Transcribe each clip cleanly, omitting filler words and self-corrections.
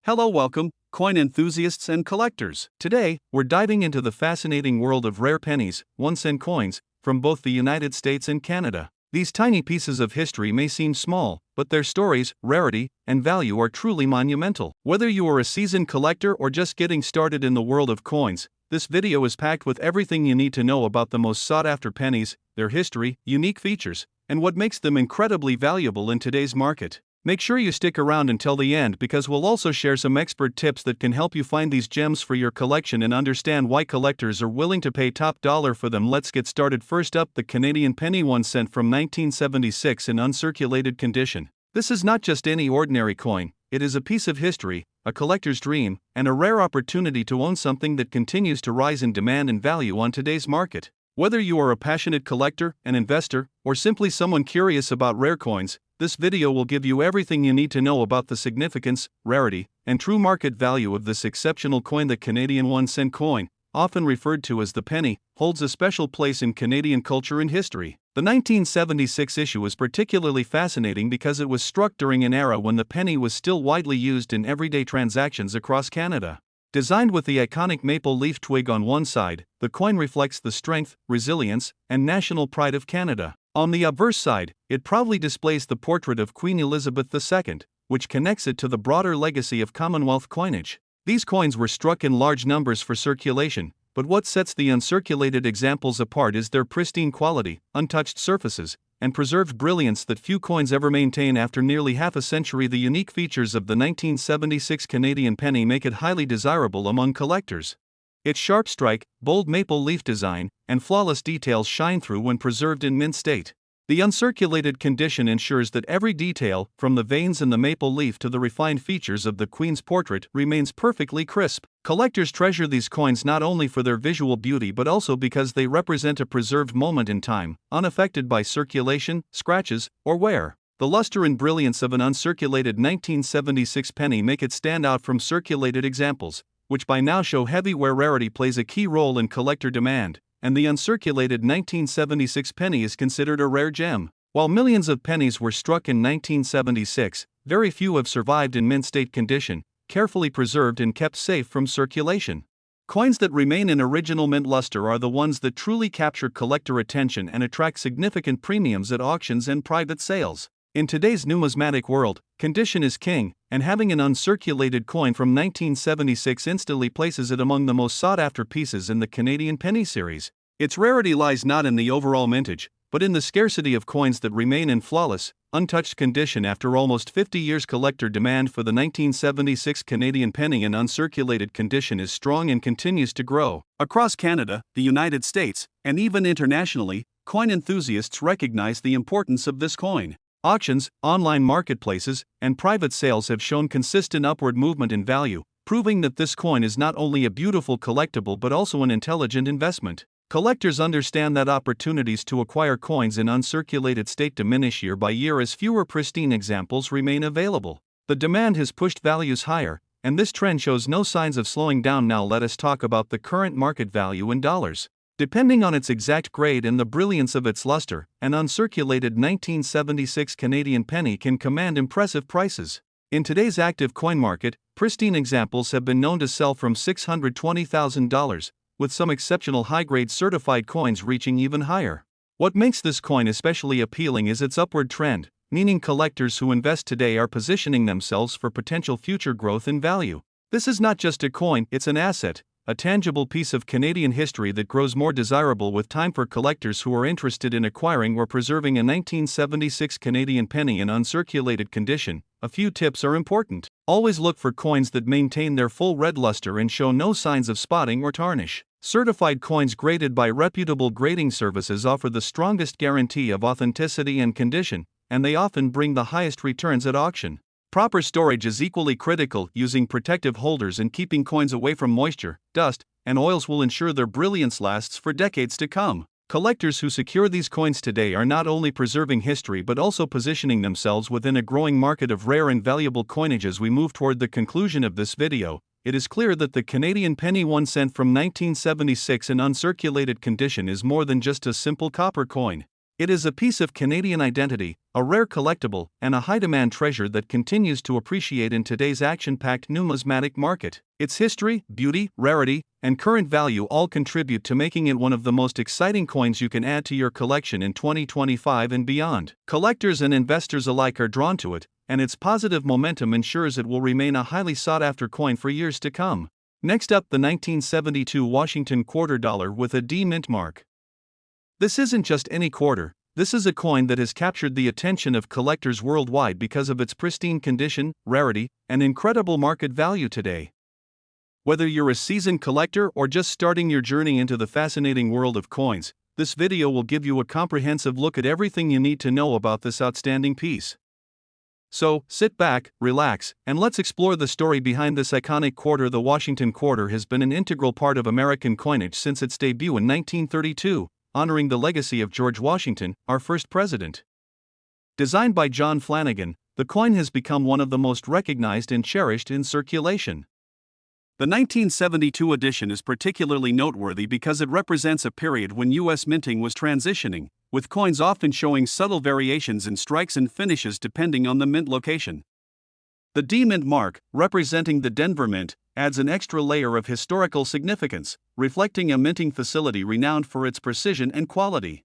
Hello, welcome, coin enthusiasts and collectors. Today, we're diving into the fascinating world of rare pennies, 1-cent coins, from both the United States and Canada. These tiny pieces of history may seem small, but their stories, rarity, and value are truly monumental. Whether you are a seasoned collector or just getting started in the world of coins, this video is packed with everything you need to know about the most sought-after pennies, their history, unique features, and what makes them incredibly valuable in today's market. Make sure you stick around until the end because we'll also share some expert tips that can help you find these gems for your collection and understand why collectors are willing to pay top dollar for them. Let's get started. First up, the Canadian penny 1 cent from 1976 in uncirculated condition. This is not just any ordinary coin, it is a piece of history, a collector's dream, and a rare opportunity to own something that continues to rise in demand and value on today's market. Whether you are a passionate collector, an investor, or simply someone curious about rare coins, this video will give you everything you need to know about the significance, rarity, and true market value of this exceptional coin. The Canadian 1-cent coin, often referred to as the penny, holds a special place in Canadian culture and history. The 1976 issue is particularly fascinating because it was struck during an era when the penny was still widely used in everyday transactions across Canada. Designed with the iconic maple leaf twig on one side, the coin reflects the strength, resilience, and national pride of Canada. On the obverse side, it proudly displays the portrait of Queen Elizabeth II, which connects it to the broader legacy of Commonwealth coinage. These coins were struck in large numbers for circulation, but what sets the uncirculated examples apart is their pristine quality, untouched surfaces, and preserved brilliance that few coins ever maintain. After nearly half a century, the unique features of the 1976 Canadian penny make it highly desirable among collectors. Its sharp strike, bold maple leaf design, and flawless details shine through when preserved in mint state. The uncirculated condition ensures that every detail, from the veins in the maple leaf to the refined features of the Queen's portrait, remains perfectly crisp. Collectors treasure these coins not only for their visual beauty but also because they represent a preserved moment in time, unaffected by circulation, scratches, or wear. The luster and brilliance of an uncirculated 1976 penny make it stand out from circulated examples, which by now show heavy wear. Rarity plays a key role in collector demand, and the uncirculated 1976 penny is considered a rare gem. While millions of pennies were struck in 1976, very few have survived in mint state condition, carefully preserved and kept safe from circulation. Coins that remain in original mint luster are the ones that truly capture collector attention and attract significant premiums at auctions and private sales. In today's numismatic world, condition is king, and having an uncirculated coin from 1976 instantly places it among the most sought-after pieces in the Canadian penny series. Its rarity lies not in the overall mintage, but in the scarcity of coins that remain in flawless, untouched condition. After almost 50 years, collector demand for the 1976 Canadian penny in uncirculated condition is strong and continues to grow. Across Canada, the United States, and even internationally, coin enthusiasts recognize the importance of this coin. Auctions, online marketplaces, and private sales have shown consistent upward movement in value, proving that this coin is not only a beautiful collectible but also an intelligent investment. Collectors understand that opportunities to acquire coins in uncirculated state diminish year by year as fewer pristine examples remain available. The demand has pushed values higher, and this trend shows no signs of slowing down. Now let us talk about the current market value in dollars. Depending on its exact grade and the brilliance of its luster, an uncirculated 1976 Canadian penny can command impressive prices. In today's active coin market, pristine examples have been known to sell from $620,000, with some exceptional high-grade certified coins reaching even higher. What makes this coin especially appealing is its upward trend, meaning collectors who invest today are positioning themselves for potential future growth in value. This is not just a coin, it's an asset, a tangible piece of Canadian history that grows more desirable with time. For collectors who are interested in acquiring or preserving a 1976 Canadian penny in uncirculated condition, a few tips are important. Always look for coins that maintain their full red luster and show no signs of spotting or tarnish. Certified coins graded by reputable grading services offer the strongest guarantee of authenticity and condition, and they often bring the highest returns at auction. Proper storage is equally critical. Using protective holders and keeping coins away from moisture, dust, and oils will ensure their brilliance lasts for decades to come. Collectors who secure these coins today are not only preserving history but also positioning themselves within a growing market of rare and valuable coinage. As we move toward the conclusion of this video, it is clear that the Canadian penny 1 cent from 1976 in uncirculated condition is more than just a simple copper coin. It is a piece of Canadian identity, a rare collectible, and a high-demand treasure that continues to appreciate in today's action-packed numismatic market. Its history, beauty, rarity, and current value all contribute to making it one of the most exciting coins you can add to your collection in 2025 and beyond. Collectors and investors alike are drawn to it, and its positive momentum ensures it will remain a highly sought-after coin for years to come. Next up, the 1972 Washington quarter dollar with a D mint mark. This isn't just any quarter, this is a coin that has captured the attention of collectors worldwide because of its pristine condition, rarity, and incredible market value today. Whether you're a seasoned collector or just starting your journey into the fascinating world of coins, this video will give you a comprehensive look at everything you need to know about this outstanding piece. So, sit back, relax, and let's explore the story behind this iconic quarter. The Washington quarter has been an integral part of American coinage since its debut in 1932. Honoring the legacy of George Washington, our first president. Designed by John Flanagan, the coin has become one of the most recognized and cherished in circulation. The 1972 edition is particularly noteworthy because it represents a period when U.S. minting was transitioning, with coins often showing subtle variations in strikes and finishes depending on the mint location. The D Mint mark, representing the Denver Mint, adds an extra layer of historical significance, reflecting a minting facility renowned for its precision and quality.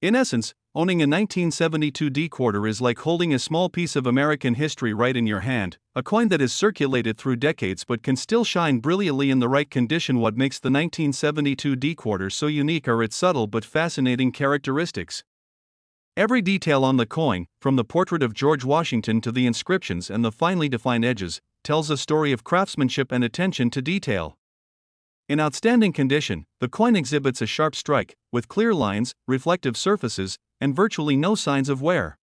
In essence, owning a 1972 D quarter is like holding a small piece of American history right in your hand, a coin that has circulated through decades but can still shine brilliantly in the right condition. What makes the 1972 D quarter so unique are its subtle but fascinating characteristics. Every detail on the coin, from the portrait of George Washington to the inscriptions and the finely defined edges, tells a story of craftsmanship and attention to detail. In outstanding condition, the coin exhibits a sharp strike, with clear lines, reflective surfaces, and virtually no signs of wear.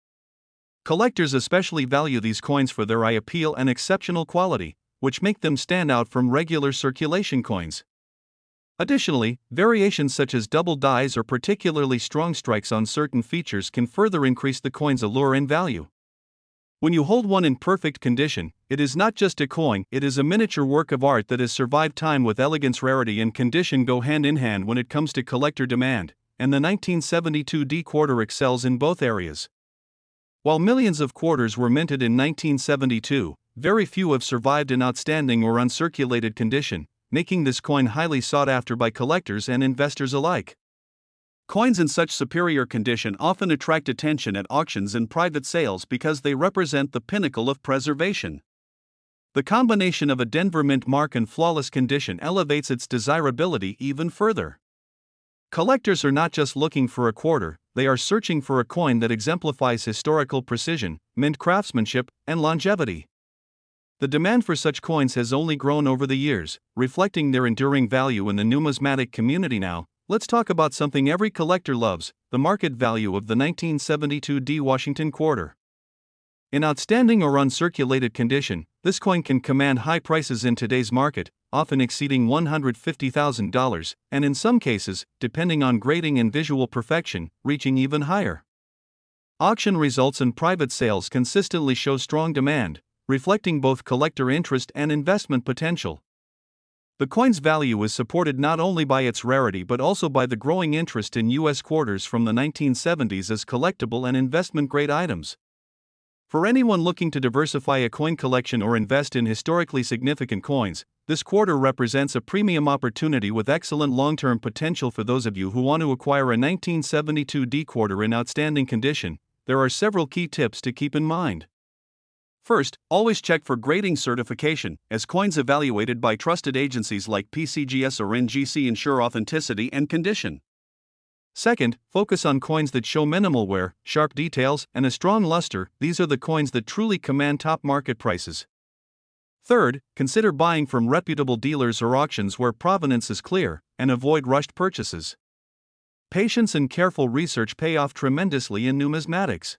Collectors especially value these coins for their eye appeal and exceptional quality, which make them stand out from regular circulation coins. Additionally, variations such as double dies or particularly strong strikes on certain features can further increase the coin's allure and value. When you hold one in perfect condition, it is not just a coin, it is a miniature work of art that has survived time. With elegance, rarity, and condition go hand in hand when it comes to collector demand, and the 1972 D quarter excels in both areas. While millions of quarters were minted in 1972, very few have survived in outstanding or uncirculated condition, making this coin highly sought after by collectors and investors alike. Coins in such superior condition often attract attention at auctions and private sales because they represent the pinnacle of preservation. The combination of a Denver Mint mark and flawless condition elevates its desirability even further. Collectors are not just looking for a quarter, they are searching for a coin that exemplifies historical precision, mint craftsmanship, and longevity. The demand for such coins has only grown over the years, reflecting their enduring value in the numismatic community. Now, let's talk about something every collector loves: the market value of the 1972 D Washington quarter. In outstanding or uncirculated condition, this coin can command high prices in today's market, often exceeding $150,000, and in some cases, depending on grading and visual perfection, reaching even higher. Auction results and private sales consistently show strong demand, reflecting both collector interest and investment potential. The coin's value is supported not only by its rarity but also by the growing interest in U.S. quarters from the 1970s as collectible and investment-grade items. For anyone looking to diversify a coin collection or invest in historically significant coins, this quarter represents a premium opportunity with excellent long-term potential. For those of you who want to acquire a 1972 D quarter in outstanding condition, there are several key tips to keep in mind. First, always check for grading certification, as coins evaluated by trusted agencies like PCGS or NGC ensure authenticity and condition. Second, focus on coins that show minimal wear, sharp details, and a strong luster. These are the coins that truly command top market prices. Third, consider buying from reputable dealers or auctions where provenance is clear, and avoid rushed purchases. Patience and careful research pay off tremendously in numismatics.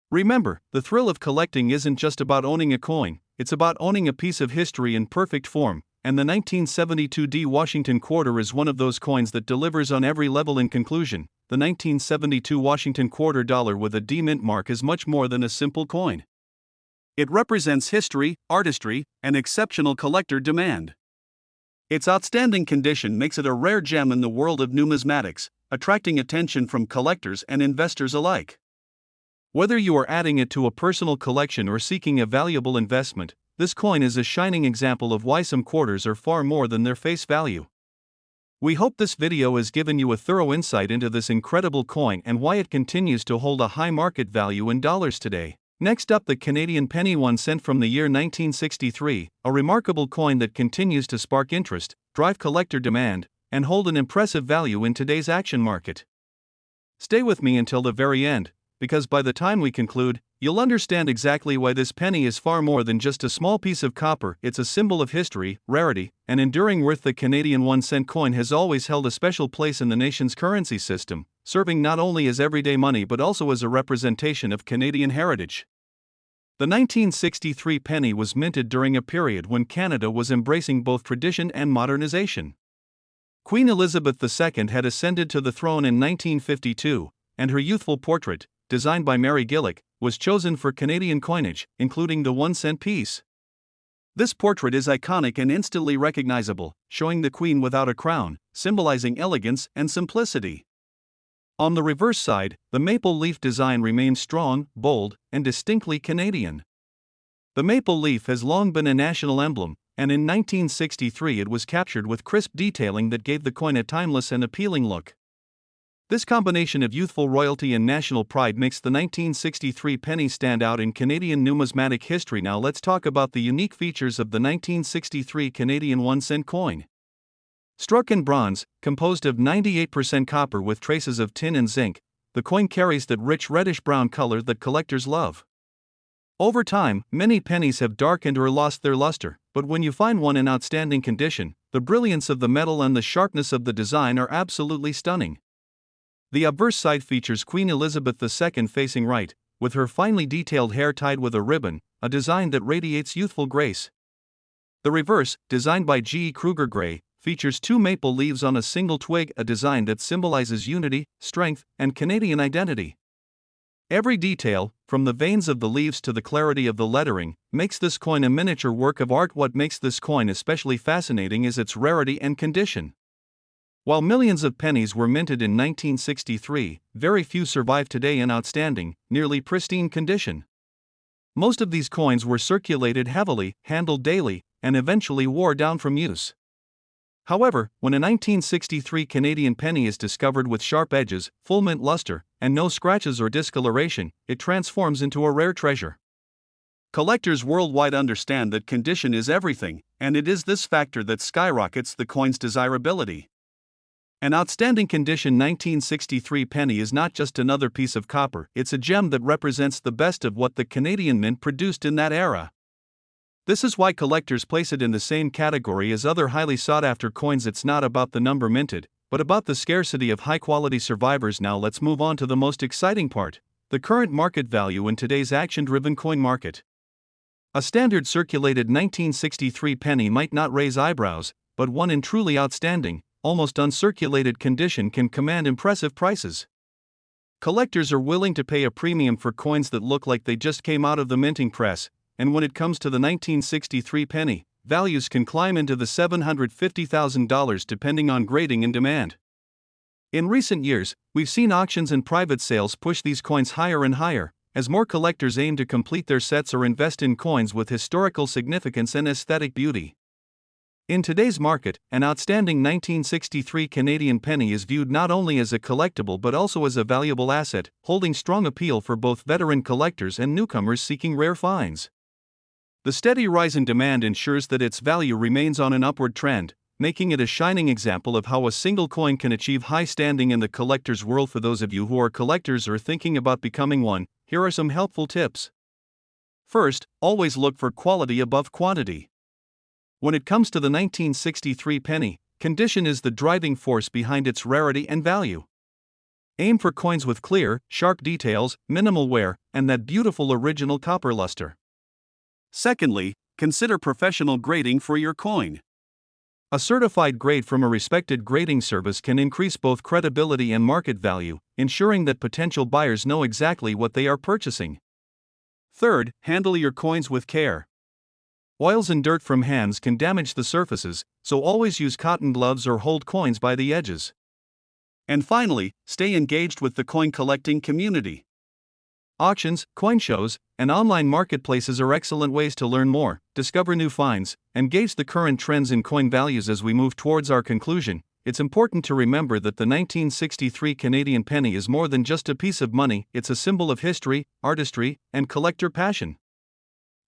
Remember, the thrill of collecting isn't just about owning a coin, it's about owning a piece of history in perfect form, and the 1972 D Washington quarter is one of those coins that delivers on every level. In conclusion, the 1972 Washington quarter dollar with a D mint mark is much more than a simple coin. It represents history, artistry, and exceptional collector demand. Its outstanding condition makes it a rare gem in the world of numismatics, attracting attention from collectors and investors alike. Whether you are adding it to a personal collection or seeking a valuable investment, this coin is a shining example of why some quarters are far more than their face value. We hope this video has given you a thorough insight into this incredible coin and why it continues to hold a high market value in dollars today. Next up, the Canadian penny 1 cent from the year 1963, a remarkable coin that continues to spark interest, drive collector demand, and hold an impressive value in today's action market. Stay with me until the very end, because by the time we conclude, you'll understand exactly why this penny is far more than just a small piece of copper. It's a symbol of history, rarity, and enduring worth. The Canadian 1 cent coin has always held a special place in the nation's currency system, serving not only as everyday money but also as a representation of Canadian heritage. The 1963 penny was minted during a period when Canada was embracing both tradition and modernization. Queen Elizabeth II had ascended to the throne in 1952, and her youthful portrait, designed by Mary Gillick, was chosen for Canadian coinage, including the 1 cent piece. This portrait is iconic and instantly recognizable, showing the Queen without a crown, symbolizing elegance and simplicity. On the reverse side, the maple leaf design remains strong, bold, and distinctly Canadian. The maple leaf has long been a national emblem, and in 1963 it was captured with crisp detailing that gave the coin a timeless and appealing look. This combination of youthful royalty and national pride makes the 1963 penny stand out in Canadian numismatic history. Now let's talk about the unique features of the 1963 Canadian 1 cent coin. Struck in bronze, composed of 98% copper with traces of tin and zinc, the coin carries that rich reddish-brown color that collectors love. Over time, many pennies have darkened or lost their luster, but when you find one in outstanding condition, the brilliance of the metal and the sharpness of the design are absolutely stunning. The obverse side features Queen Elizabeth II facing right, with her finely detailed hair tied with a ribbon, a design that radiates youthful grace. The reverse, designed by G. E. Kruger Gray, features 2 maple leaves on a single twig, a design that symbolizes unity, strength, and Canadian identity. Every detail, from the veins of the leaves to the clarity of the lettering, makes this coin a miniature work of art. What makes this coin especially fascinating is its rarity and condition. While millions of pennies were minted in 1963, very few survive today in outstanding, nearly pristine condition. Most of these coins were circulated heavily, handled daily, and eventually wore down from use. However, when a 1963 Canadian penny is discovered with sharp edges, full mint luster, and no scratches or discoloration, it transforms into a rare treasure. Collectors worldwide understand that condition is everything, and it is this factor that skyrockets the coin's desirability. An outstanding condition 1963 penny is not just another piece of copper, it's a gem that represents the best of what the Canadian Mint produced in that era. This is why collectors place it in the same category as other highly sought-after coins. It's not about the number minted, but about the scarcity of high-quality survivors. Now let's move on to the most exciting part, the current market value in today's action-driven coin market. A standard circulated 1963 penny might not raise eyebrows, but one in truly outstanding, almost uncirculated condition can command impressive prices. Collectors are willing to pay a premium for coins that look like they just came out of the minting press, and when it comes to the 1963 penny, values can climb into the $750,000 depending on grading and demand. In recent years, we've seen auctions and private sales push these coins higher and higher, as more collectors aim to complete their sets or invest in coins with historical significance and aesthetic beauty. In today's market, an outstanding 1963 Canadian penny is viewed not only as a collectible but also as a valuable asset, holding strong appeal for both veteran collectors and newcomers seeking rare finds. The steady rise in demand ensures that its value remains on an upward trend, making it a shining example of how a single coin can achieve high standing in the collector's world. For those of you who are collectors or thinking about becoming one, here are some helpful tips. First, always look for quality above quantity. When it comes to the 1963 penny, condition is the driving force behind its rarity and value. Aim for coins with clear, sharp details, minimal wear, and that beautiful original copper luster. Secondly, consider professional grading for your coin. A certified grade from a respected grading service can increase both credibility and market value, ensuring that potential buyers know exactly what they are purchasing. Third, handle your coins with care. Oils and dirt from hands can damage the surfaces, so always use cotton gloves or hold coins by the edges. And finally, stay engaged with the coin collecting community. Auctions, coin shows, and online marketplaces are excellent ways to learn more, discover new finds, and gauge the current trends in coin values. As we move towards our conclusion, it's important to remember that the 1963 Canadian penny is more than just a piece of money. It's a symbol of history, artistry, and collector passion.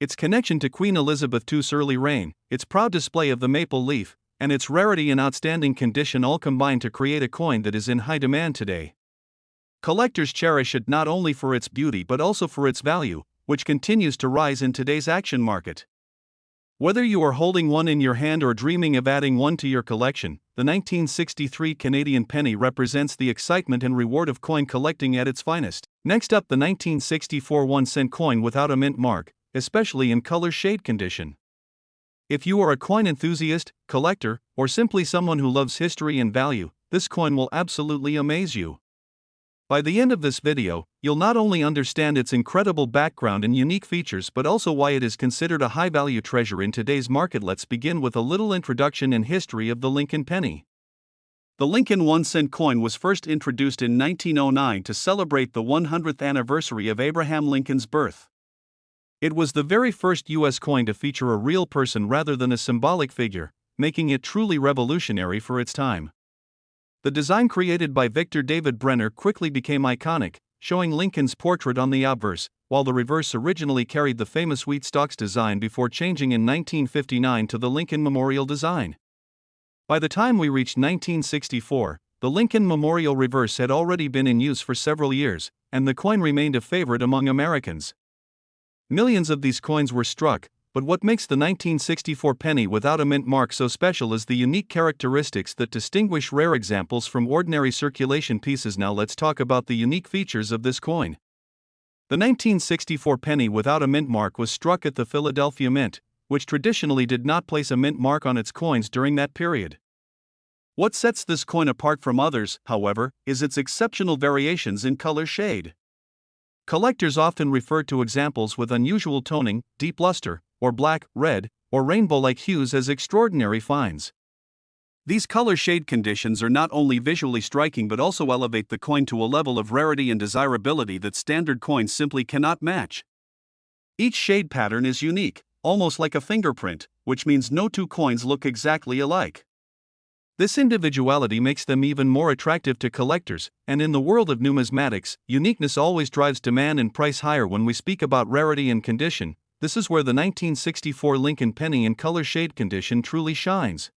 Its connection to Queen Elizabeth II's early reign, its proud display of the maple leaf, and its rarity and outstanding condition all combine to create a coin that is in high demand today. Collectors cherish it not only for its beauty but also for its value, which continues to rise in today's auction market. Whether you are holding one in your hand or dreaming of adding one to your collection, the 1963 Canadian penny represents the excitement and reward of coin collecting at its finest. Next up, the 1964 1-cent coin without a mint mark, especially in color shade condition. If you are a coin enthusiast, collector, or simply someone who loves history and value, this coin will absolutely amaze you. By the end of this video, you'll not only understand its incredible background and unique features but also why it is considered a high-value treasure in today's market. Let's begin with a little introduction and history of the Lincoln penny. The Lincoln 1-cent coin was first introduced in 1909 to celebrate the 100th anniversary of Abraham Lincoln's birth. It was the very first U.S. coin to feature a real person rather than a symbolic figure, making it truly revolutionary for its time. The design created by Victor David Brenner quickly became iconic, showing Lincoln's portrait on the obverse, while the reverse originally carried the famous wheat stalks design before changing in 1959 to the Lincoln Memorial design. By the time we reached 1964, the Lincoln Memorial reverse had already been in use for several years, and the coin remained a favorite among Americans. Millions of these coins were struck, but what makes the 1964 penny without a mint mark so special is the unique characteristics that distinguish rare examples from ordinary circulation pieces. Now let's talk about the unique features of this coin. The 1964 penny without a mint mark was struck at the Philadelphia Mint, which traditionally did not place a mint mark on its coins during that period. What sets this coin apart from others, however, is its exceptional variations in color shade. Collectors often refer to examples with unusual toning, deep luster, or black, red, or rainbow-like hues as extraordinary finds. These color shade conditions are not only visually striking but also elevate the coin to a level of rarity and desirability that standard coins simply cannot match. Each shade pattern is unique, almost like a fingerprint, which means no two coins look exactly alike. This individuality makes them even more attractive to collectors, and in the world of numismatics, uniqueness always drives demand and price higher. When we speak about rarity and condition, this is where the 1964 Lincoln penny in color shade condition truly shines.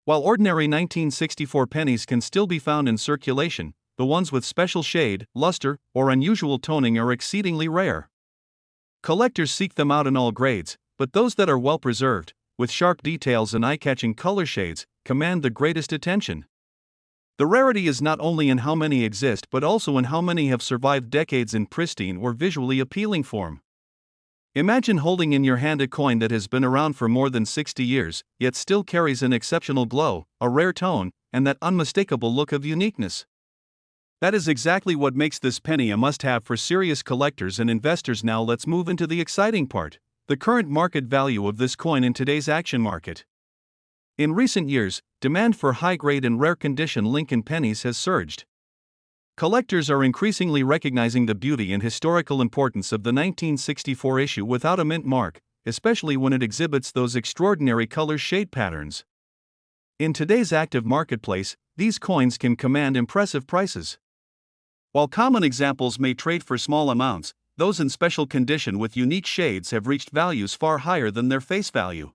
While ordinary 1964 pennies can still be found in circulation, the ones with special shade, luster, or unusual toning are exceedingly rare. Collectors seek them out in all grades, but those that are well preserved, with sharp details and eye-catching color shades, command the greatest attention. The rarity is not only in how many exist but also in how many have survived decades in pristine or visually appealing form. Imagine holding in your hand a coin that has been around for more than 60 years, yet still carries an exceptional glow, a rare tone, and that unmistakable look of uniqueness. That is exactly what makes this penny a must-have for serious collectors and investors. Now let's move into the exciting part, the current market value of this coin in today's auction market. In recent years, demand for high-grade and rare condition Lincoln pennies has surged. Collectors are increasingly recognizing the beauty and historical importance of the 1964 issue without a mint mark, especially when it exhibits those extraordinary color shade patterns. In today's active marketplace, these coins can command impressive prices. While common examples may trade for small amounts, those in special condition with unique shades have reached values far higher than their face value.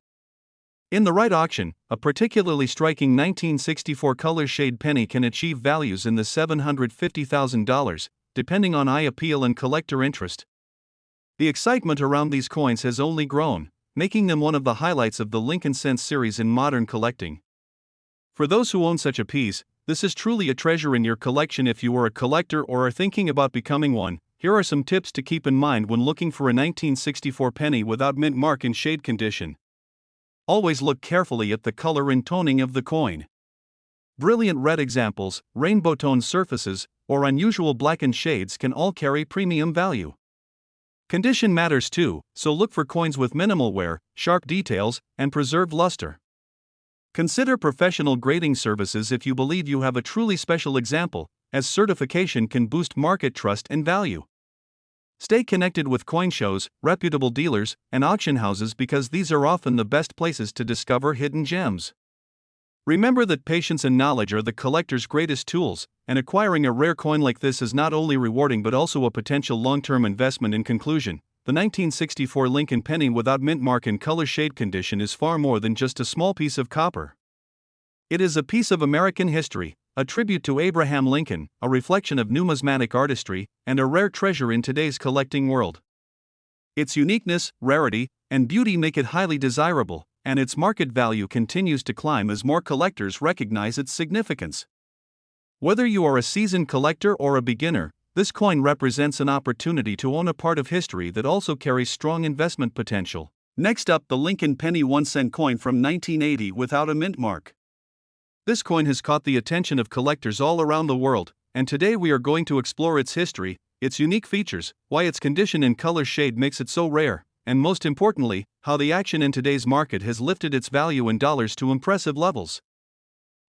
In the right auction, a particularly striking 1964 color shade penny can achieve values in the $750,000, depending on eye appeal and collector interest. The excitement around these coins has only grown, making them one of the highlights of the Lincoln Cents series in modern collecting. For those who own such a piece, this is truly a treasure in your collection. If you are a collector or are thinking about becoming one, here are some tips to keep in mind when looking for a 1964 penny without mint mark in shade condition. Always look carefully at the color and toning of the coin. Brilliant red examples, rainbow toned surfaces, or unusual blackened shades can all carry premium value. Condition matters too, so look for coins with minimal wear, sharp details, and preserved luster. Consider professional grading services if you believe you have a truly special example, as certification can boost market trust and value. Stay connected with coin shows, reputable dealers, and auction houses because these are often the best places to discover hidden gems. Remember that patience and knowledge are the collector's greatest tools, and acquiring a rare coin like this is not only rewarding but also a potential long-term investment. In conclusion, the 1964 Lincoln penny without mint mark in color shade condition is far more than just a small piece of copper. It is a piece of American history, a tribute to Abraham Lincoln, a reflection of numismatic artistry, and a rare treasure in today's collecting world. Its uniqueness, rarity, and beauty make it highly desirable, and its market value continues to climb as more collectors recognize its significance. Whether you are a seasoned collector or a beginner, this coin represents an opportunity to own a part of history that also carries strong investment potential. Next up, the Lincoln penny 1-cent coin from 1980 without a mint mark. This coin has caught the attention of collectors all around the world, and today we are going to explore its history, its unique features, why its condition and color shade makes it so rare, and most importantly, how the action in today's market has lifted its value in dollars to impressive levels.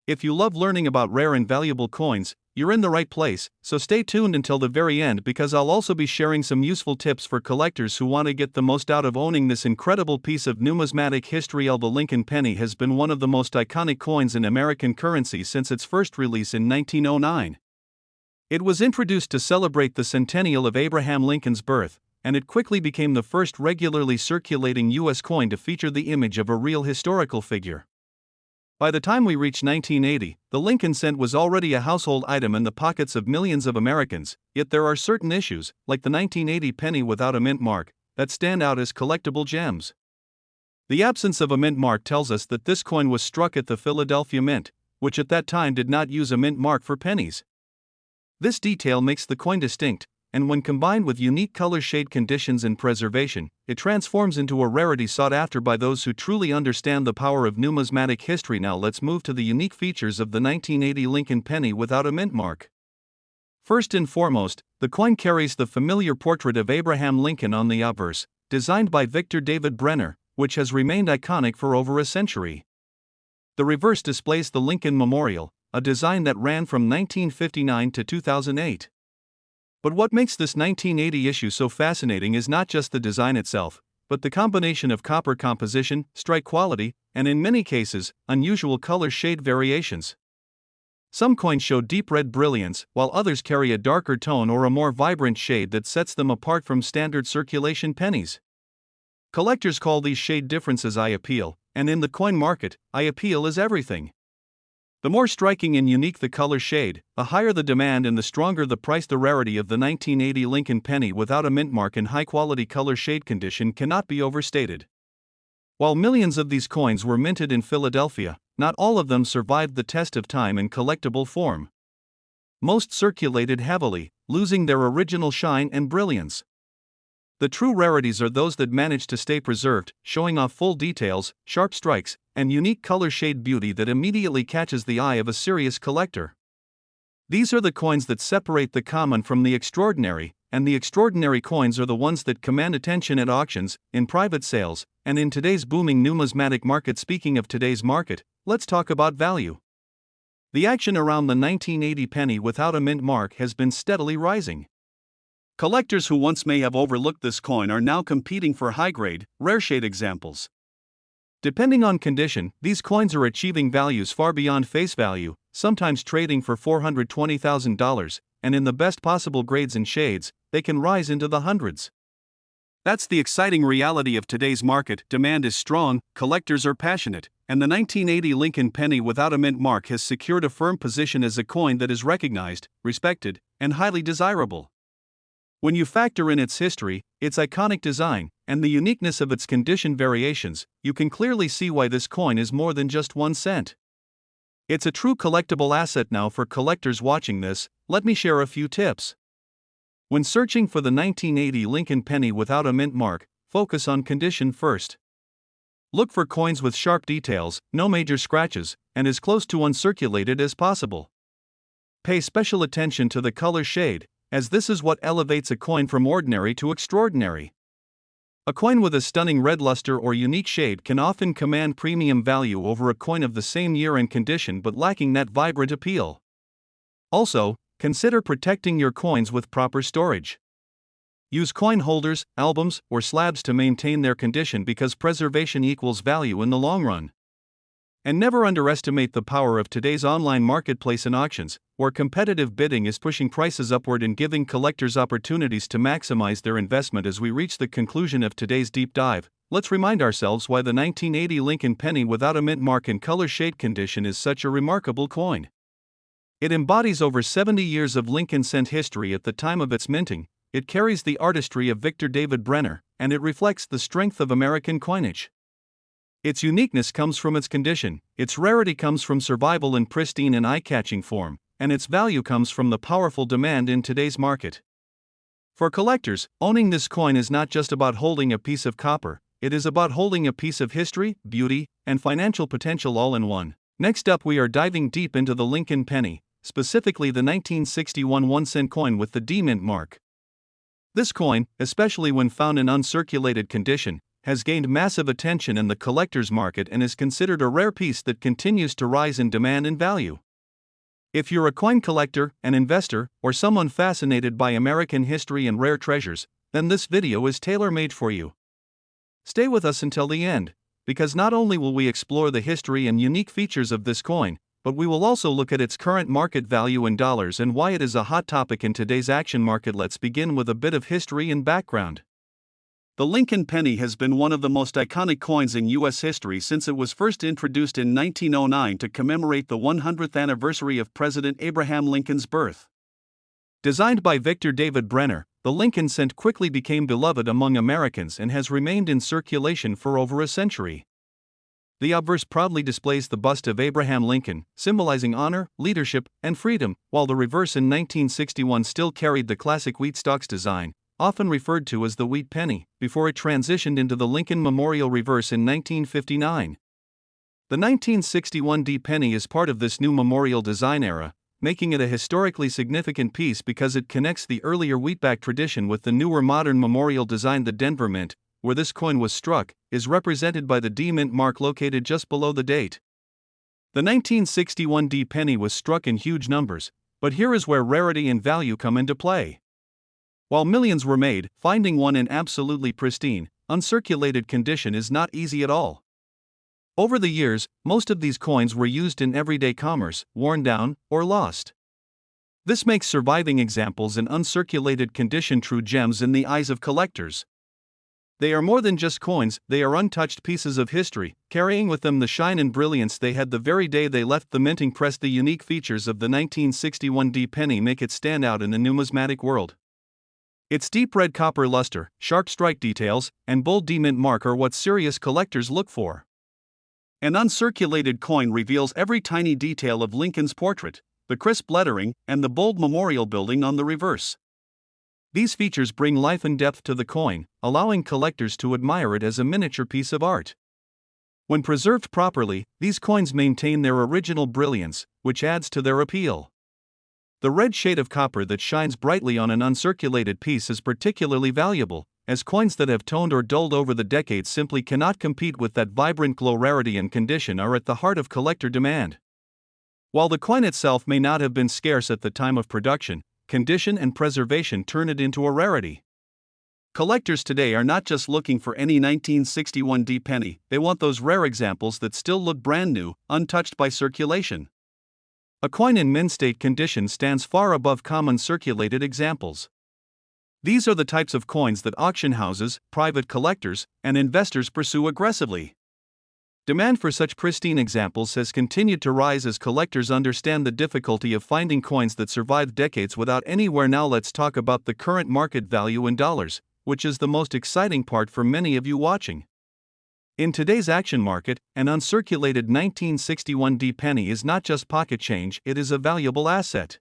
If you love learning about rare and valuable coins, you're in the right place, so stay tuned until the very end because I'll also be sharing some useful tips for collectors who want to get the most out of owning this incredible piece of numismatic history. The Lincoln penny has been one of the most iconic coins in American currency since its first release in 1909. It was introduced to celebrate the centennial of Abraham Lincoln's birth, and it quickly became the first regularly circulating U.S. coin to feature the image of a real historical figure. By the time we reached 1980, the Lincoln cent was already a household item in the pockets of millions of Americans, yet there are certain issues, like the 1980 penny without a mint mark, that stand out as collectible gems. The absence of a mint mark tells us that this coin was struck at the Philadelphia Mint, which at that time did not use a mint mark for pennies. This detail makes the coin distinct, and when combined with unique color shade conditions and preservation, it transforms into a rarity sought after by those who truly understand the power of numismatic history. Now let's move to the unique features of the 1980 Lincoln penny without a mint mark. First and foremost, the coin carries the familiar portrait of Abraham Lincoln on the obverse, designed by Victor David Brenner, which has remained iconic for over a century. The reverse displays the Lincoln Memorial, a design that ran from 1959 to 2008. But what makes this 1980 issue so fascinating is not just the design itself, but the combination of copper composition, strike quality, and in many cases, unusual color shade variations. Some coins show deep red brilliance, while others carry a darker tone or a more vibrant shade that sets them apart from standard circulation pennies. Collectors call these shade differences eye appeal, and in the coin market, eye appeal is everything. The more striking and unique the color shade, the higher the demand and the stronger the price. The rarity of the 1980 Lincoln penny without a mint mark in high-quality color shade condition cannot be overstated. While millions of these coins were minted in Philadelphia, not all of them survived the test of time in collectible form. Most circulated heavily, losing their original shine and brilliance. The true rarities are those that manage to stay preserved, showing off full details, sharp strikes, and unique color shade beauty that immediately catches the eye of a serious collector. These are the coins that separate the common from the extraordinary, and the extraordinary coins are the ones that command attention at auctions, in private sales, and in today's booming numismatic market. Speaking of today's market, let's talk about value. The action around the 1980 penny without a mint mark has been steadily rising. Collectors who once may have overlooked this coin are now competing for high-grade, rare shade examples. Depending on condition, these coins are achieving values far beyond face value, sometimes trading for $420,000, and in the best possible grades and shades, they can rise into the hundreds. That's the exciting reality of today's market. Demand is strong, collectors are passionate, and the 1980 Lincoln penny without a mint mark has secured a firm position as a coin that is recognized, respected, and highly desirable. When you factor in its history, its iconic design, and the uniqueness of its condition variations, you can clearly see why this coin is more than just 1 cent. It's a true collectible asset. Now, for collectors watching this, let me share a few tips. When searching for the 1980 Lincoln penny without a mint mark, focus on condition first. Look for coins with sharp details, no major scratches, and as close to uncirculated as possible. Pay special attention to the color shade, as this is what elevates a coin from ordinary to extraordinary. A coin with a stunning red luster or unique shade can often command premium value over a coin of the same year and condition but lacking that vibrant appeal. Also, consider protecting your coins with proper storage. Use coin holders, albums, or slabs to maintain their condition because preservation equals value in the long run. And never underestimate the power of today's online marketplace and auctions, where competitive bidding is pushing prices upward and giving collectors opportunities to maximize their investment. As we reach the conclusion of today's deep dive, let's remind ourselves why the 1980 Lincoln penny without a mint mark and color shade condition is such a remarkable coin. It embodies over 70 years of Lincoln cent history at the time of its minting, it carries the artistry of Victor David Brenner, and it reflects the strength of American coinage. Its uniqueness comes from its condition, its rarity comes from survival in pristine and eye-catching form, and its value comes from the powerful demand in today's market. For collectors, owning this coin is not just about holding a piece of copper, it is about holding a piece of history, beauty, and financial potential all in one. Next up, we are diving deep into the Lincoln penny, specifically the 1961 1-cent coin with the D mint mark. This coin, especially when found in uncirculated condition, has gained massive attention in the collector's market and is considered a rare piece that continues to rise in demand and value. If you're a coin collector, an investor, or someone fascinated by American history and rare treasures, then this video is tailor-made for you. Stay with us until the end, because not only will we explore the history and unique features of this coin, but we will also look at its current market value in dollars and why it is a hot topic in today's action market. Let's begin with a bit of history and background. The Lincoln penny has been one of the most iconic coins in U.S. history since it was first introduced in 1909 to commemorate the 100th anniversary of President Abraham Lincoln's birth. Designed by Victor David Brenner, the Lincoln cent quickly became beloved among Americans and has remained in circulation for over a century. The obverse proudly displays the bust of Abraham Lincoln, symbolizing honor, leadership, and freedom, while the reverse in 1961 still carried the classic wheat stalks design, often referred to as the wheat penny, before it transitioned into the Lincoln Memorial reverse in 1959. The 1961 D penny is part of this new memorial design era, making it a historically significant piece because it connects the earlier wheatback tradition with the newer modern memorial design. The Denver Mint, where this coin was struck, is represented by the D mint mark located just below the date. The 1961 D penny was struck in huge numbers, but here is where rarity and value come into play. While millions were made, finding one in absolutely pristine, uncirculated condition is not easy at all. Over the years, most of these coins were used in everyday commerce, worn down, or lost. This makes surviving examples in uncirculated condition true gems in the eyes of collectors. They are more than just coins, they are untouched pieces of history, carrying with them the shine and brilliance they had the very day they left the minting press. The unique features of the 1961 D penny make it stand out in the numismatic world. Its deep red copper luster, sharp strike details, and bold D mint mark are what serious collectors look for. An uncirculated coin reveals every tiny detail of Lincoln's portrait, the crisp lettering, and the bold memorial building on the reverse. These features bring life and depth to the coin, allowing collectors to admire it as a miniature piece of art. When preserved properly, these coins maintain their original brilliance, which adds to their appeal. The red shade of copper that shines brightly on an uncirculated piece is particularly valuable, as coins that have toned or dulled over the decades simply cannot compete with that vibrant glow. Rarity and condition are at the heart of collector demand. While the coin itself may not have been scarce at the time of production, condition and preservation turn it into a rarity. Collectors today are not just looking for any 1961 D penny, they want those rare examples that still look brand new, untouched by circulation. A coin in mint state condition stands far above common circulated examples. These are the types of coins that auction houses, private collectors, and investors pursue aggressively. Demand for such pristine examples has continued to rise as collectors understand the difficulty of finding coins that survive decades without any wear. Now let's talk about the current market value in dollars, which is the most exciting part for many of you watching. In today's action market, an uncirculated 1961 D penny is not just pocket change, it is a valuable asset.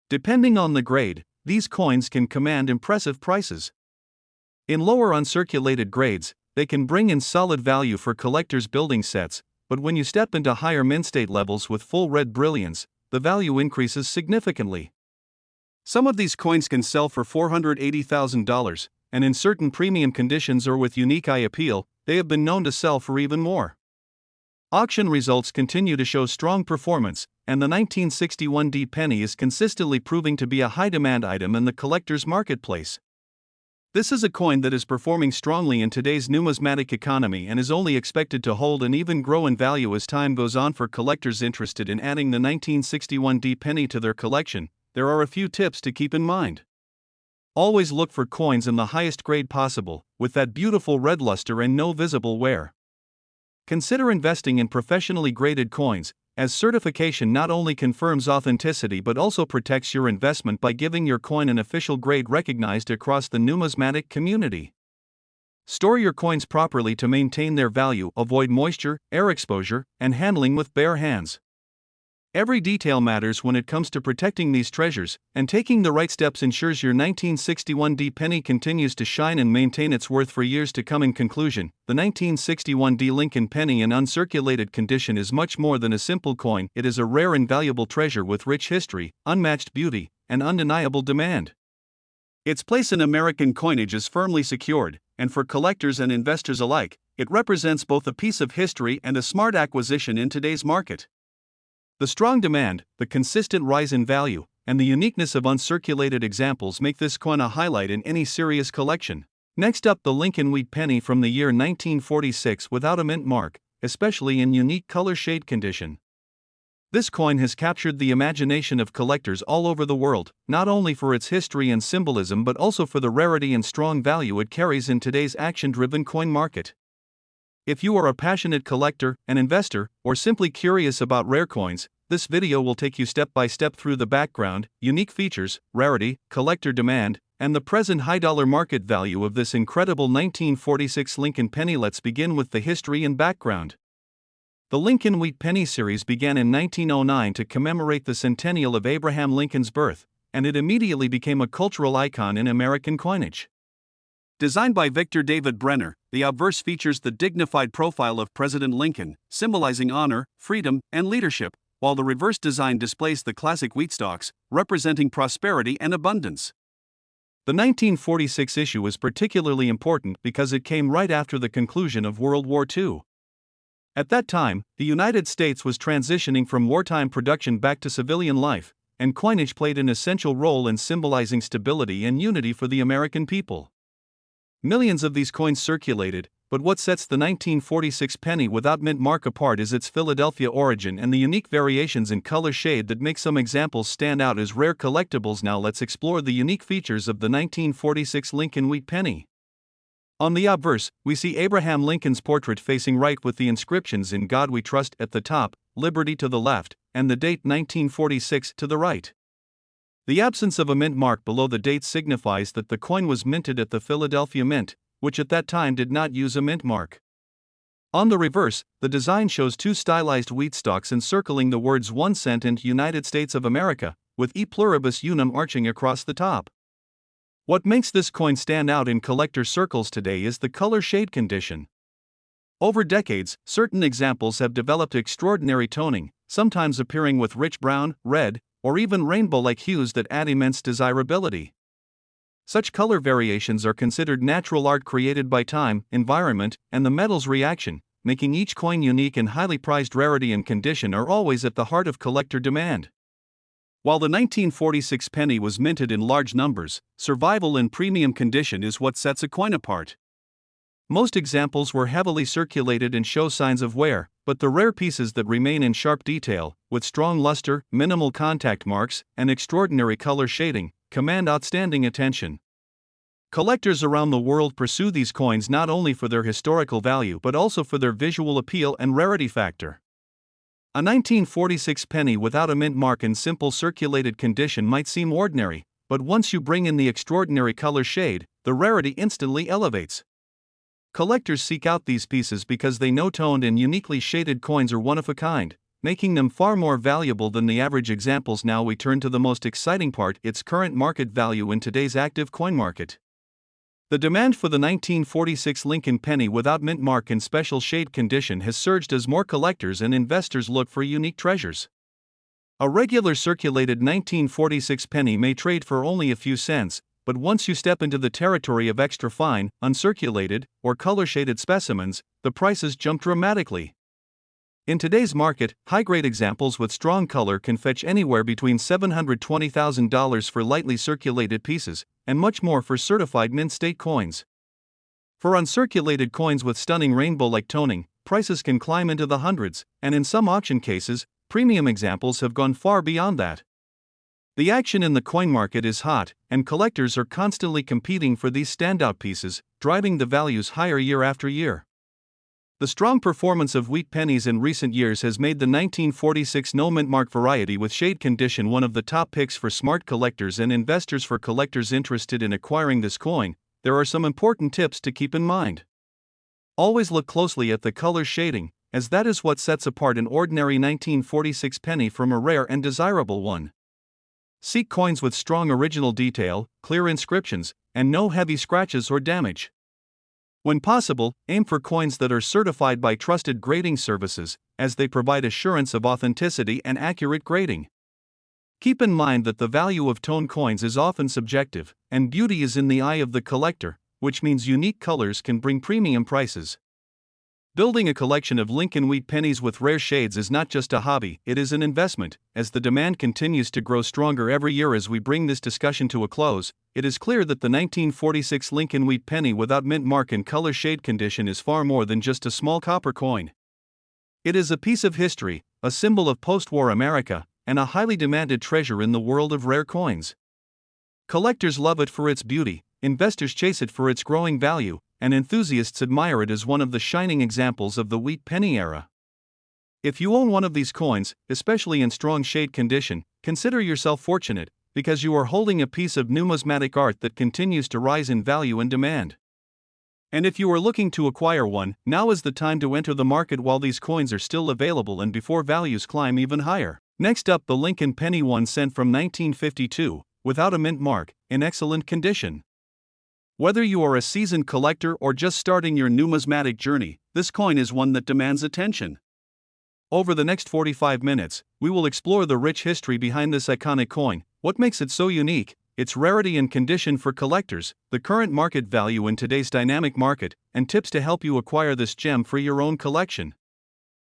Depending on the grade, these coins can command impressive prices. In lower uncirculated grades, they can bring in solid value for collectors building sets, but when you step into higher mint state levels with full red brilliance, the value increases significantly. Some of these coins can sell for $480,000, and in certain premium conditions or with unique eye appeal, they have been known to sell for even more. Auction results continue to show strong performance, and the 1961 D penny is consistently proving to be a high-demand item in the collector's marketplace. This is a coin that is performing strongly in today's numismatic economy and is only expected to hold and even grow in value as time goes on. For collectors interested in adding the 1961 D penny to their collection, there are a few tips to keep in mind. Always look for coins in the highest grade possible, with that beautiful red luster and no visible wear. Consider investing in professionally graded coins, as certification not only confirms authenticity but also protects your investment by giving your coin an official grade recognized across the numismatic community. Store your coins properly to maintain their value. Avoid moisture, air exposure, and handling with bare hands. Every detail matters when it comes to protecting these treasures, and taking the right steps ensures your 1961 D penny continues to shine and maintain its worth for years to come. In conclusion, the 1961 D Lincoln penny in uncirculated condition is much more than a simple coin. It is a rare and valuable treasure with rich history, unmatched beauty, and undeniable demand. Its place in American coinage is firmly secured, and for collectors and investors alike, it represents both a piece of history and a smart acquisition in today's market. The strong demand, the consistent rise in value, and the uniqueness of uncirculated examples make this coin a highlight in any serious collection. Next up, the Lincoln wheat penny from the year 1946 without a mint mark, especially in unique color shade condition. This coin has captured the imagination of collectors all over the world, not only for its history and symbolism but also for the rarity and strong value it carries in today's action-driven coin market. If you are a passionate collector, an investor, or simply curious about rare coins, this video will take you step by step through the background, unique features, rarity, collector demand, and the present high-dollar market value of this incredible 1946 Lincoln penny. Let's begin with the history and background. The Lincoln wheat penny series began in 1909 to commemorate the centennial of Abraham Lincoln's birth, and it immediately became a cultural icon in American coinage. Designed by Victor David Brenner, the obverse features the dignified profile of President Lincoln, symbolizing honor, freedom, and leadership, while the reverse design displays the classic wheat stalks, representing prosperity and abundance. The 1946 issue is particularly important because it came right after the conclusion of World War II. At that time, the United States was transitioning from wartime production back to civilian life, and coinage played an essential role in symbolizing stability and unity for the American people. Millions of these coins circulated, but what sets the 1946 penny without mint mark apart is its Philadelphia origin and the unique variations in color shade that make some examples stand out as rare collectibles. Now let's explore the unique features of the 1946 Lincoln wheat penny. On the obverse, we see Abraham Lincoln's portrait facing right with the inscriptions "In God We Trust" at the top, "Liberty" to the left, and the date 1946 to the right. The absence of a mint mark below the date signifies that the coin was minted at the Philadelphia Mint, which at that time did not use a mint mark. On the reverse, the design shows two stylized wheat stalks encircling the words 1 cent and United States of America, with E pluribus unum arching across the top. What makes this coin stand out in collector circles today is the color shade condition. Over decades, certain examples have developed extraordinary toning, sometimes appearing with rich brown, red, or even rainbow-like hues that add immense desirability. Such color variations are considered natural art created by time, environment, and the metal's reaction, making each coin unique and highly prized. Rarity and condition are always at the heart of collector demand. While the 1946 penny was minted in large numbers, survival in premium condition is what sets a coin apart. Most examples were heavily circulated and show signs of wear, but the rare pieces that remain in sharp detail, with strong luster, minimal contact marks, and extraordinary color shading, command outstanding attention. Collectors around the world pursue these coins not only for their historical value but also for their visual appeal and rarity factor. A 1946 penny without a mint mark in simple circulated condition might seem ordinary, but once you bring in the extraordinary color shade, the rarity instantly elevates. Collectors seek out these pieces because they know toned and uniquely shaded coins are one of a kind, making them far more valuable than the average examples. Now we turn to the most exciting part, its current market value in today's active coin market. The demand for the 1946 Lincoln penny without mint mark in special shade condition has surged as more collectors and investors look for unique treasures. A regular circulated 1946 penny may trade for only a few cents, but once you step into the territory of extra fine, uncirculated, or color-shaded specimens, the prices jump dramatically. In today's market, high-grade examples with strong color can fetch anywhere between $720,000 for lightly circulated pieces, and much more for certified mint-state coins. For uncirculated coins with stunning rainbow-like toning, prices can climb into the hundreds, and in some auction cases, premium examples have gone far beyond that. The action in the coin market is hot, and collectors are constantly competing for these standout pieces, driving the values higher year after year. The strong performance of wheat pennies in recent years has made the 1946 no mint mark variety with shade condition one of the top picks for smart collectors and investors. For collectors interested in acquiring this coin, there are some important tips to keep in mind. Always look closely at the color shading, as that is what sets apart an ordinary 1946 penny from a rare and desirable one. Seek coins with strong original detail, clear inscriptions, and no heavy scratches or damage. When possible, aim for coins that are certified by trusted grading services, as they provide assurance of authenticity and accurate grading. Keep in mind that the value of tone coins is often subjective, and beauty is in the eye of the collector, which means unique colors can bring premium prices. Building a collection of Lincoln wheat pennies with rare shades is not just a hobby, it is an investment. As the demand continues to grow stronger every year. As we bring this discussion to a close, it is clear that the 1946 Lincoln wheat penny without mint mark and color shade condition is far more than just a small copper coin. It is a piece of history, a symbol of post-war America, and a highly demanded treasure in the world of rare coins. Collectors love it for its beauty, investors chase it for its growing value, and enthusiasts admire it as one of the shining examples of the wheat penny era. If you own one of these coins, especially in strong shade condition, consider yourself fortunate, because you are holding a piece of numismatic art that continues to rise in value and demand. And if you are looking to acquire one, now is the time to enter the market while these coins are still available and before values climb even higher. Next up, the Lincoln penny 1 cent from 1952, without a mint mark, in excellent condition. Whether you are a seasoned collector or just starting your numismatic journey, this coin is one that demands attention. Over the next 45 minutes, we will explore the rich history behind this iconic coin, what makes it so unique, its rarity and condition for collectors, the current market value in today's dynamic market, and tips to help you acquire this gem for your own collection.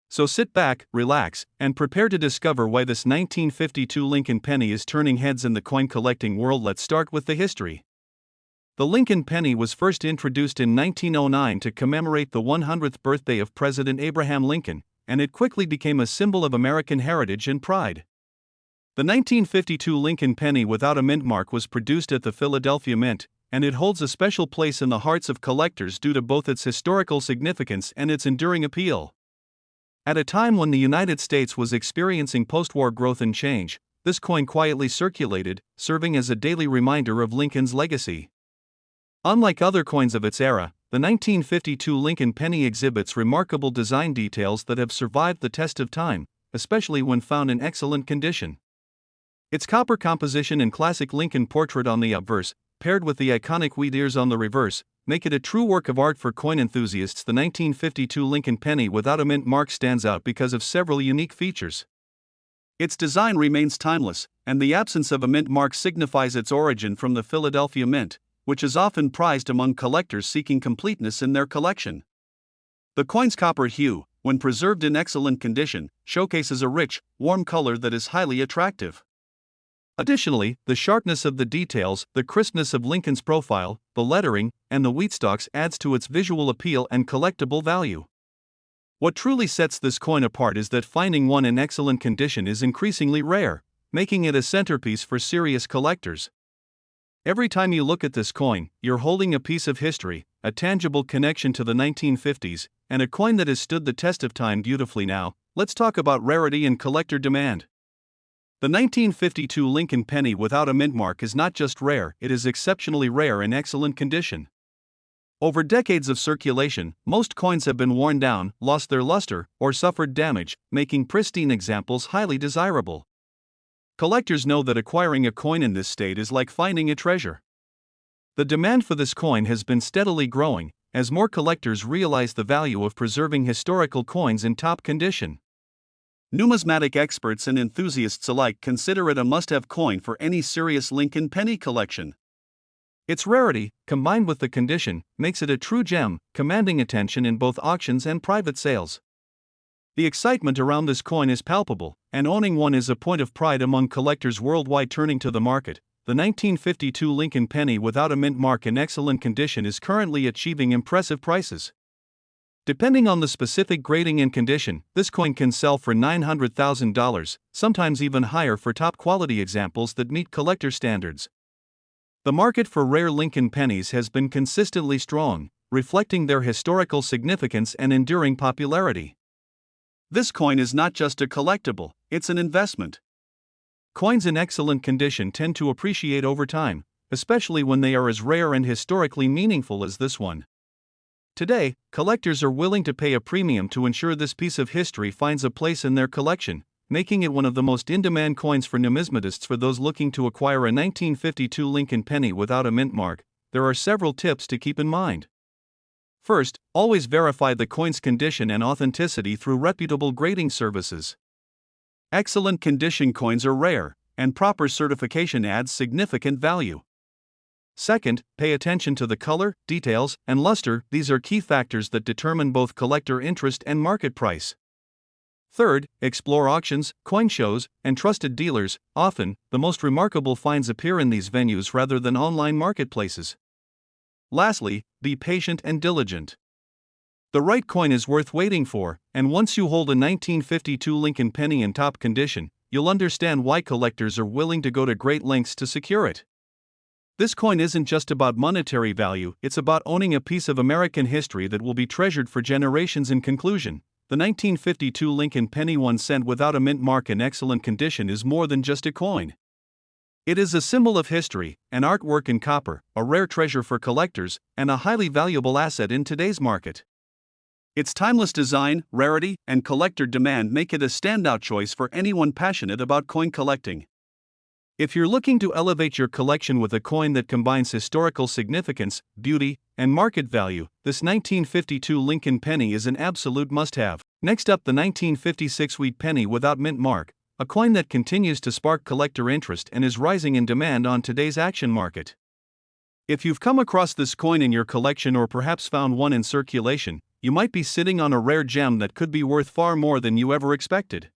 So sit back, relax, and prepare to discover why this 1952 Lincoln penny is turning heads in the coin collecting world. Let's start with the history. The Lincoln penny was first introduced in 1909 to commemorate the 100th birthday of President Abraham Lincoln, and it quickly became a symbol of American heritage and pride. The 1952 Lincoln penny without a mint mark was produced at the Philadelphia Mint, and it holds a special place in the hearts of collectors due to both its historical significance and its enduring appeal. At a time when the United States was experiencing post-war growth and change, this coin quietly circulated, serving as a daily reminder of Lincoln's legacy. Unlike other coins of its era, the 1952 Lincoln penny exhibits remarkable design details that have survived the test of time, especially when found in excellent condition. Its copper composition and classic Lincoln portrait on the obverse, paired with the iconic wheat ears on the reverse, make it a true work of art for coin enthusiasts. The 1952 Lincoln penny without a mint mark stands out because of several unique features. Its design remains timeless, and the absence of a mint mark signifies its origin from the Philadelphia Mint, which is often prized among collectors seeking completeness in their collection. The coin's copper hue, when preserved in excellent condition, showcases a rich, warm color that is highly attractive. Additionally, the sharpness of the details, the crispness of Lincoln's profile, the lettering, and the wheat stalks adds to its visual appeal and collectible value. What truly sets this coin apart is that finding one in excellent condition is increasingly rare, making it a centerpiece for serious collectors. Every time you look at this coin, you're holding a piece of history, a tangible connection to the 1950s, and a coin that has stood the test of time beautifully. Now, let's talk about rarity and collector demand. The 1952 Lincoln penny without a mint mark is not just rare, it is exceptionally rare in excellent condition. Over decades of circulation, most coins have been worn down, lost their luster, or suffered damage, making pristine examples highly desirable. Collectors know that acquiring a coin in this state is like finding a treasure. The demand for this coin has been steadily growing, as more collectors realize the value of preserving historical coins in top condition. Numismatic experts and enthusiasts alike consider it a must-have coin for any serious Lincoln penny collection. Its rarity, combined with the condition, makes it a true gem, commanding attention in both auctions and private sales. The excitement around this coin is palpable, and owning one is a point of pride among collectors worldwide. Turning to the market, the 1952 Lincoln penny without a mint mark in excellent condition is currently achieving impressive prices. Depending on the specific grading and condition, this coin can sell for $900,000, sometimes even higher for top quality examples that meet collector standards. The market for rare Lincoln pennies has been consistently strong, reflecting their historical significance and enduring popularity. This coin is not just a collectible, it's an investment. Coins in excellent condition tend to appreciate over time, especially when they are as rare and historically meaningful as this one. Today, collectors are willing to pay a premium to ensure this piece of history finds a place in their collection, making it one of the most in-demand coins for numismatists. For those looking to acquire a 1952 Lincoln penny without a mint mark, there are several tips to keep in mind. First, always verify the coin's condition and authenticity through reputable grading services. Excellent condition coins are rare, and proper certification adds significant value. Second, pay attention to the color, details, and luster. These are key factors that determine both collector interest and market price. Third, explore auctions, coin shows, and trusted dealers. Often, the most remarkable finds appear in these venues rather than online marketplaces. Lastly, be patient and diligent. The right coin is worth waiting for, and once you hold a 1952 Lincoln penny in top condition, you'll understand why collectors are willing to go to great lengths to secure it. This coin isn't just about monetary value, it's about owning a piece of American history that will be treasured for generations. In conclusion, the 1952 Lincoln penny 1 cent without a mint mark in excellent condition is more than just a coin. It is a symbol of history, an artwork in copper, a rare treasure for collectors, and a highly valuable asset in today's market. Its timeless design, rarity, and collector demand make it a standout choice for anyone passionate about coin collecting. If you're looking to elevate your collection with a coin that combines historical significance, beauty, and market value, this 1952 Lincoln penny is an absolute must-have. Next up, the 1956 wheat penny without mint mark, a coin that continues to spark collector interest and is rising in demand on today's auction market. If you've come across this coin in your collection or perhaps found one in circulation, you might be sitting on a rare gem that could be worth far more than you ever expected.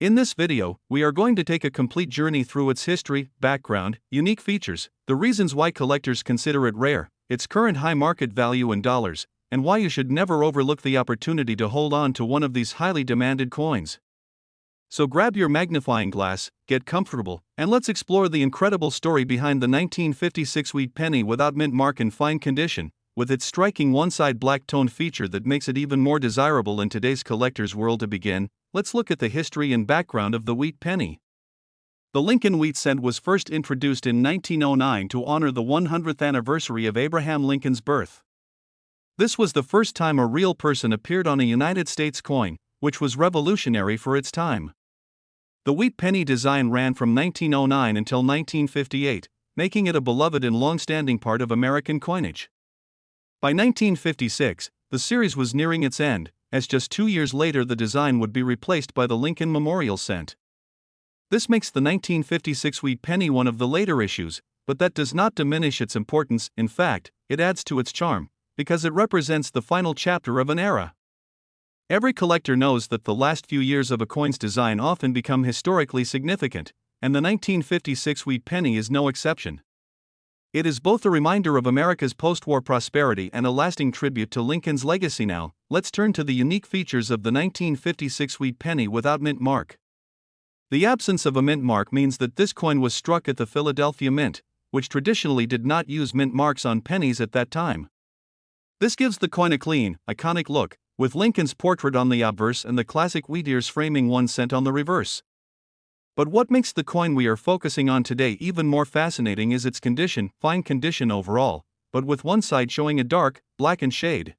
In this video, we are going to take a complete journey through its history, background, unique features, the reasons why collectors consider it rare, its current high market value in dollars, and why you should never overlook the opportunity to hold on to one of these highly demanded coins. So grab your magnifying glass, get comfortable, and let's explore the incredible story behind the 1956 wheat penny without mint mark in fine condition, with its striking one-side black-toned feature that makes it even more desirable in today's collector's world. To begin, let's look at the history and background of the wheat penny. The Lincoln wheat cent was first introduced in 1909 to honor the 100th anniversary of Abraham Lincoln's birth. This was the first time a real person appeared on a United States coin, which was revolutionary for its time. The wheat penny design ran from 1909 until 1958, making it a beloved and long-standing part of American coinage. By 1956, the series was nearing its end, as just 2 years later the design would be replaced by the Lincoln Memorial Cent. This makes the 1956 wheat penny one of the later issues, but that does not diminish its importance. In fact, it adds to its charm, because it represents the final chapter of an era. Every collector knows that the last few years of a coin's design often become historically significant, and the 1956 wheat penny is no exception. It is both a reminder of America's post-war prosperity and a lasting tribute to Lincoln's legacy. Now, let's turn to the unique features of the 1956 wheat penny without mint mark. The absence of a mint mark means that this coin was struck at the Philadelphia Mint, which traditionally did not use mint marks on pennies at that time. This gives the coin a clean, iconic look, with Lincoln's portrait on the obverse and the classic wheat ears framing 1 cent on the reverse. But what makes the coin we are focusing on today even more fascinating is its condition, fine condition overall, but with one side showing a dark, blackened shade.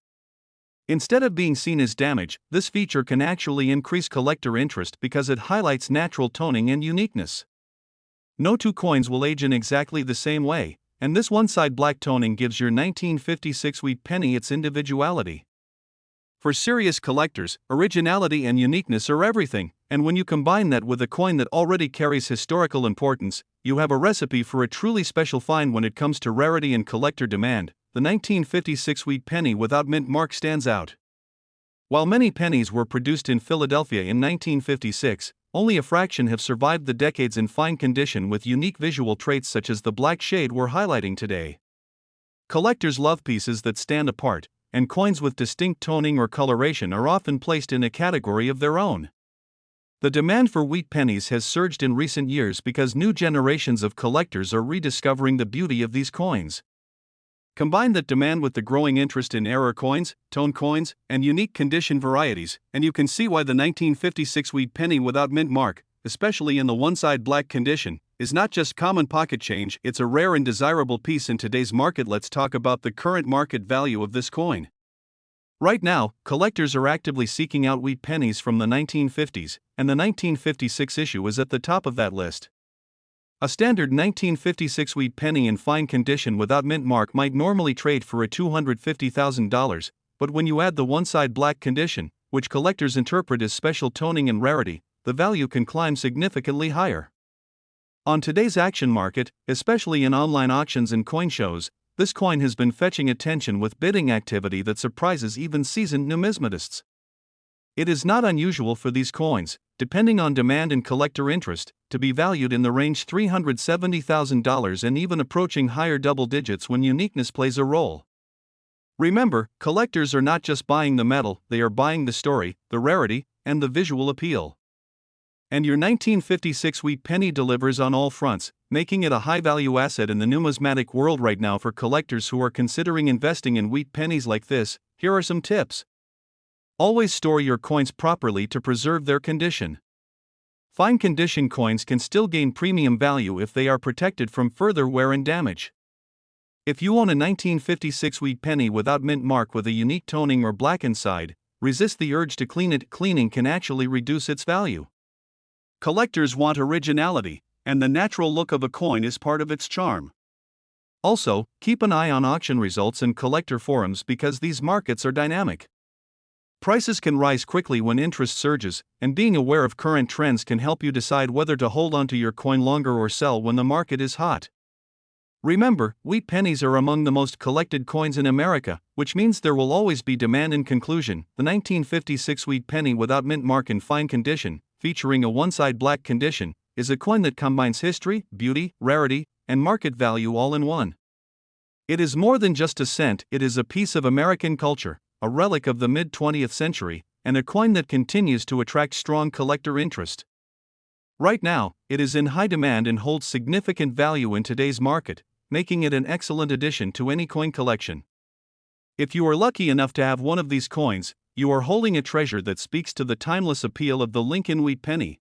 Instead of being seen as damage, this feature can actually increase collector interest because it highlights natural toning and uniqueness. No two coins will age in exactly the same way, and this one-side black toning gives your 1956 wheat penny its individuality. For serious collectors, originality and uniqueness are everything, and when you combine that with a coin that already carries historical importance, you have a recipe for a truly special find. When it comes to rarity and collector demand, the 1956 wheat penny without mint mark stands out. While many pennies were produced in Philadelphia in 1956, only a fraction have survived the decades in fine condition with unique visual traits such as the black shade we're highlighting today. Collectors love pieces that stand apart, and coins with distinct toning or coloration are often placed in a category of their own. The demand for wheat pennies has surged in recent years because new generations of collectors are rediscovering the beauty of these coins. Combine that demand with the growing interest in error coins, tone coins, and unique condition varieties, and you can see why the 1956 wheat penny without mint mark, especially in the one-side black condition, is not just common pocket change, it's a rare and desirable piece in today's market. Let's talk about the current market value of this coin. Right now, collectors are actively seeking out wheat pennies from the 1950s, and the 1956 issue is at the top of that list. A standard 1956 wheat penny in fine condition without mint mark might normally trade for $250,000, but when you add the one-side black condition, which collectors interpret as special toning and rarity, the value can climb significantly higher. On today's action market, especially in online auctions and coin shows, this coin has been fetching attention with bidding activity that surprises even seasoned numismatists. It is not unusual for these coins, depending on demand and collector interest, to be valued in the range $370,000 and even approaching higher double digits when uniqueness plays a role. Remember, collectors are not just buying the metal, they are buying the story, the rarity, and the visual appeal. And your 1956 wheat penny delivers on all fronts, making it a high-value asset in the numismatic world right now. For collectors who are considering investing in wheat pennies like this, here are some tips. Always store your coins properly to preserve their condition. Fine condition coins can still gain premium value if they are protected from further wear and damage. If you own a 1956 wheat penny without mint mark with a unique toning or black inside, resist the urge to clean it. Cleaning can actually reduce its value. Collectors want originality, and the natural look of a coin is part of its charm. Also, keep an eye on auction results and collector forums because these markets are dynamic. Prices can rise quickly when interest surges, and being aware of current trends can help you decide whether to hold onto your coin longer or sell when the market is hot. Remember, wheat pennies are among the most collected coins in America, which means there will always be demand. In conclusion, the 1956 wheat penny without mint mark in fine condition, featuring a one-side black condition, is a coin that combines history, beauty, rarity, and market value all in one. It is more than just a cent, it is a piece of American culture, a relic of the mid-20th century, and a coin that continues to attract strong collector interest. Right now, it is in high demand and holds significant value in today's market, making it an excellent addition to any coin collection. If you are lucky enough to have one of these coins, you are holding a treasure that speaks to the timeless appeal of the Lincoln wheat penny.